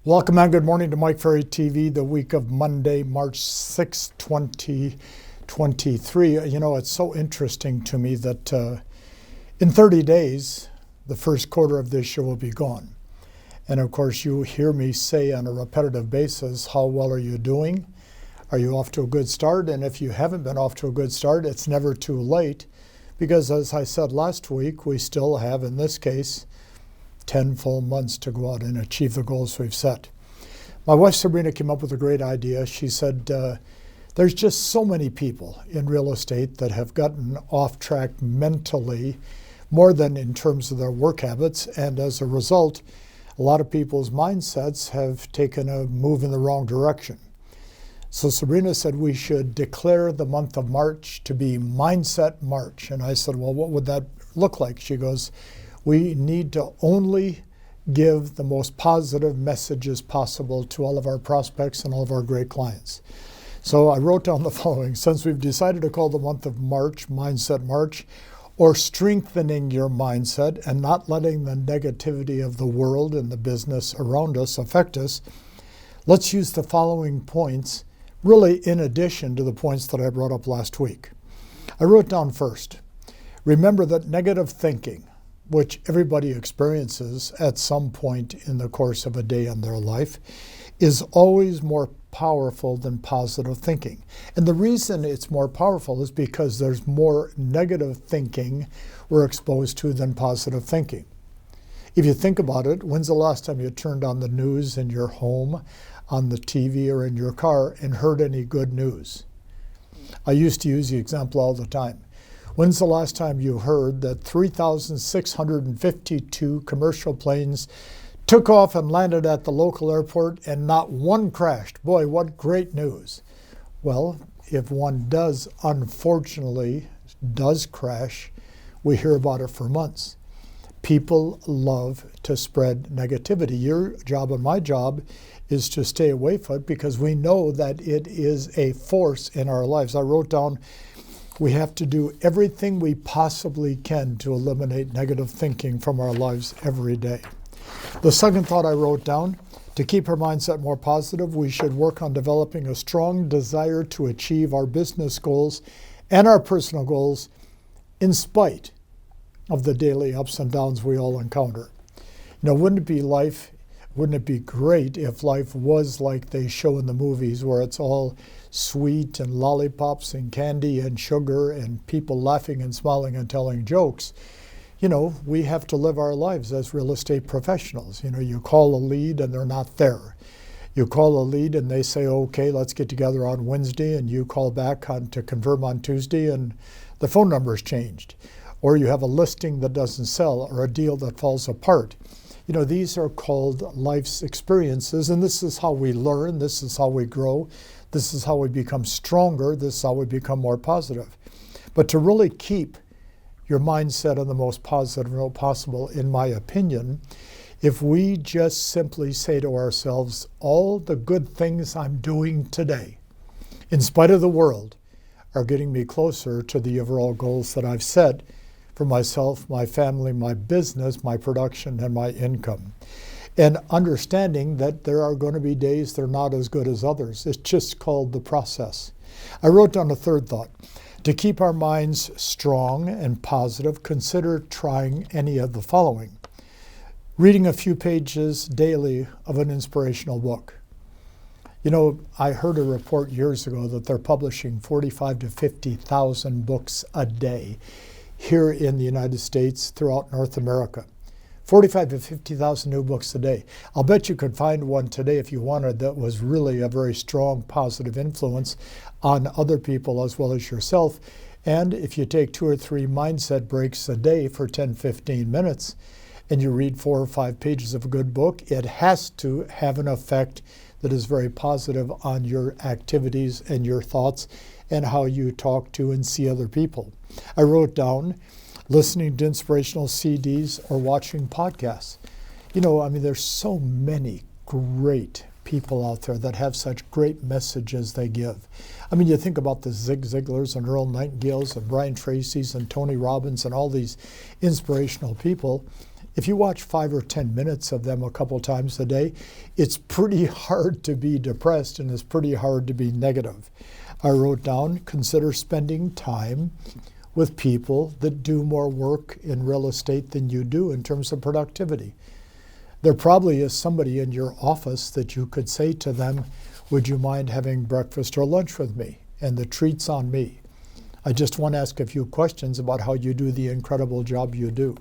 Welcome and good morning to Mike Ferry TV, the week of Monday, March 6, 2023. You know, it's so interesting to me that in 30 days, the first quarter of this year will be gone. And of course, you hear me say on a repetitive basis, how well are you doing? Are you off to a good start? And if you haven't been off to a good start, it's never too late. Because as I said last week, we still have, in this case, 10 full months to go out and achieve the goals we've set. My wife Sabrina came up with a great idea. She said, there's just so many people in real estate that have gotten off track mentally, more than in terms of their work habits. And as a result, a lot of people's mindsets have taken a move in the wrong direction. So Sabrina said we should declare the month of March to be Mindset March. And I said, well, what would that look like? She goes, we need to only give the most positive messages possible to all of our prospects and all of our great clients. So I wrote down the following. Since we've decided to call the month of March Mindset March, or strengthening your mindset and not letting the negativity of the world and the business around us affect us, let's use the following points, really in addition to the points that I brought up last week. I wrote down first, remember that negative thinking, which everybody experiences at some point in the course of a day in their life, is always more powerful than positive thinking. And the reason it's more powerful is because there's more negative thinking we're exposed to than positive thinking. If you think about it, when's the last time you turned on the news in your home, on the TV, or in your car and heard any good news? I used to use the example all the time. When's the last time you heard that 3,652 commercial planes took off and landed at the local airport and not one crashed? Boy, what great news. Well, if one unfortunately does crash, we hear about it for months. People love to spread negativity. Your job and my job is to stay away from it because we know that it is a force in our lives. I wrote down, we have to do everything we possibly can to eliminate negative thinking from our lives every day. The second thought I wrote down, to keep our mindset more positive, we should work on developing a strong desire to achieve our business goals and our personal goals in spite of the daily ups and downs we all encounter. You know, wouldn't it be great if life was like they show in the movies, where it's all sweet and lollipops and candy and sugar and people laughing and smiling and telling jokes? You know, we have to live our lives as real estate professionals. You know, you call a lead and they're not there. You call a lead and they say, okay, let's get together on Wednesday, and you call back to confirm on Tuesday and the phone number is changed. Or you have a listing that doesn't sell or a deal that falls apart. You know, these are called life's experiences, and this is how we learn, this is how we grow, this is how we become stronger, this is how we become more positive. But to really keep your mindset on the most positive note possible, in my opinion, if we just simply say to ourselves, all the good things I'm doing today, in spite of the world, are getting me closer to the overall goals that I've set for myself, my family, my business, my production, and my income. And understanding that there are going to be days that are not as good as others. It's just called the process. I wrote down a third thought. To keep our minds strong and positive, consider trying any of the following. Reading a few pages daily of an inspirational book. You know, I heard a report years ago that they're publishing 45 to 50,000 books a day here in the United States, throughout North America. 45 to 50,000 new books a day. I'll bet you could find one today if you wanted that was really a very strong positive influence on other people as well as yourself. And if you take 2 or 3 mindset breaks a day for 10, 15 minutes, and you read 4 or 5 pages of a good book, it has to have an effect that is very positive on your activities and your thoughts and how you talk to and see other people. I wrote down listening to inspirational CDs or watching podcasts. You know, I mean, there's so many great people out there that have such great messages they give. I mean, you think about the Zig Ziglars and Earl Nightingales and Brian Tracy's and Tony Robbins and all these inspirational people. If you watch 5 or 10 minutes of them a couple times a day, it's pretty hard to be depressed and it's pretty hard to be negative. I wrote down, consider spending time with people that do more work in real estate than you do in terms of productivity. There probably is somebody in your office that you could say to them, would you mind having breakfast or lunch with me? And the treat's on me. I just want to ask a few questions about how you do the incredible job you do.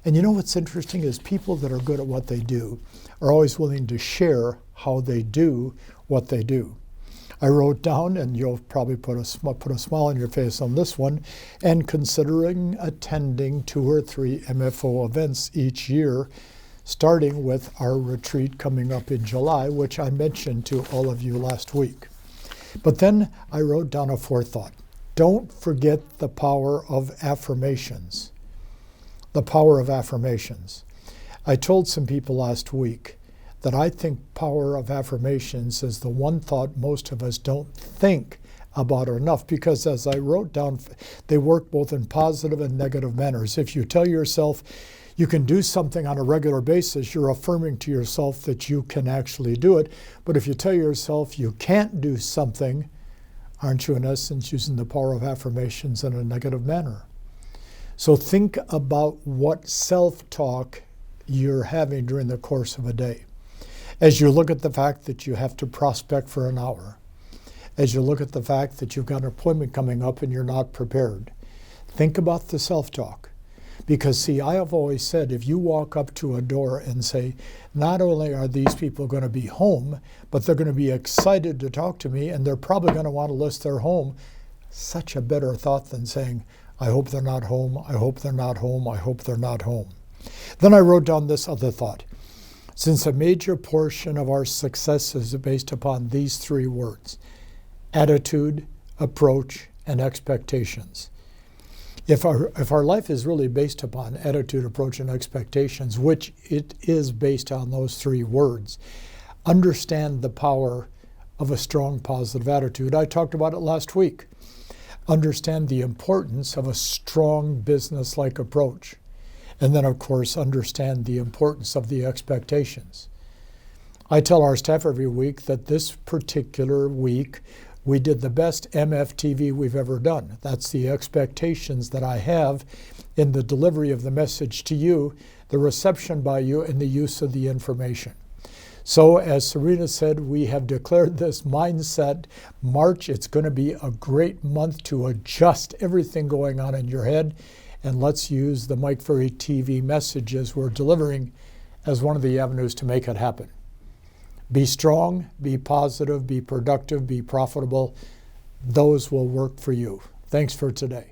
And you know what's interesting is people that are good at what they do are always willing to share how they do what they do. I wrote down, and you'll probably put a smile on your face on this one, and considering attending 2 or 3 MFO events each year, starting with our retreat coming up in July, which I mentioned to all of you last week. But then I wrote down a forethought. Don't forget the power of affirmations. The power of affirmations. I told some people last week that I think power of affirmations is the one thought most of us don't think about enough, because as I wrote down, they work both in positive and negative manners. If you tell yourself you can do something on a regular basis, you're affirming to yourself that you can actually do it. But if you tell yourself you can't do something, aren't you in essence using the power of affirmations in a negative manner? So think about what self-talk you're having during the course of a day. As you look at the fact that you have to prospect for an hour, as you look at the fact that you've got an appointment coming up and you're not prepared, think about the self-talk. Because see, I have always said, if you walk up to a door and say, not only are these people going to be home, but they're going to be excited to talk to me and they're probably going to want to list their home, such a better thought than saying, I hope they're not home, I hope they're not home, I hope they're not home. Then I wrote down this other thought. Since a major portion of our success is based upon these 3 words, attitude, approach, and expectations. If our life is really based upon attitude, approach, and expectations, which it is based on those 3 words, understand the power of a strong positive attitude. I talked about it last week. Understand the importance of a strong business-like approach. And then, of course, understand the importance of the expectations. I tell our staff every week that this particular week, we did the best MFTV we've ever done. That's the expectations that I have in the delivery of the message to you, the reception by you, and the use of the information. So as Serena said, we have declared this mindset March. It's going to be a great month to adjust everything going on in your head. And let's use the Mike Ferry TV messages we're delivering as one of the avenues to make it happen. Be strong, be positive, be productive, be profitable. Those will work for you. Thanks for today.